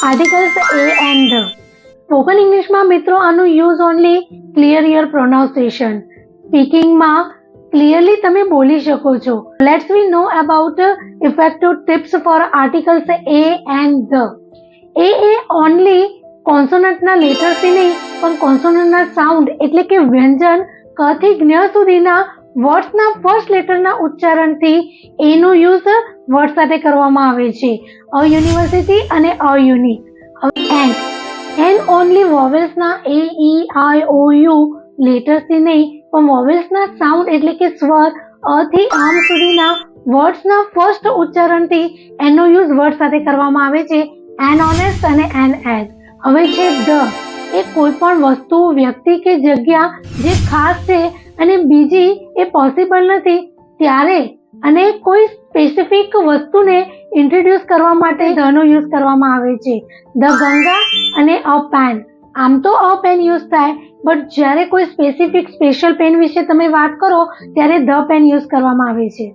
Articles a and the. Spoken ઇંગ્લિશમાં મિત્રો આનું use only clear your pronunciation. સ્પીકિંગમાં ક્લિયરલી તમે બોલી શકો છો. Let's we know about effective tips for articles a and the. A only કોન્સોનન્ટના લેટર્સથી નહીં પણ કોન્સોનન્ટના સાઉન્ડ એટલે કે વ્યંજન ક થી જ્ઞ સુધીના વર્ડ્સના ફર્સ્ટ લેટરના ઉચ્ચારણથી એનો યુઝ વર્ડ સાથે કરવામાં આવે છે. અ યુનિવર્સિટી અને અ યુનિ. N only વોવેલ્સના A E I O you લેટર્સથી નહીં પણ વોવેલ્સના સાઉન્ડ એટલે કે સ્વર અ થી આમ સુધીના વર્ડ્સના ફર્સ્ટ ઉચ્ચારણથી એનો યુઝ વર્ડ સાથે કરવામાં આવે છે. એન ઓનેસ્ટ અને એન એઝ. હવે છે ધ. એ કોઈ પણ વસ્તુ, વ્યક્તિ કે જગ્યા જે ખાસ છે અને બીજી એ પોસિબલ નથી ત્યારે અને કોઈ સ્પેસિફિક વસ્તુને ઇન્ટ્રોડ્યુસ કરવા માટે ધનો યુઝ કરવામાં આવે છે. ધ ગંગા અને અ પેન. આમ તો અ પેન યુઝ થાય બટ જ્યારે કોઈ સ્પેસિફિક સ્પેશિયલ પેન વિશે તમે વાત કરો ત્યારે ધ પેન યુઝ કરવામાં આવે છે.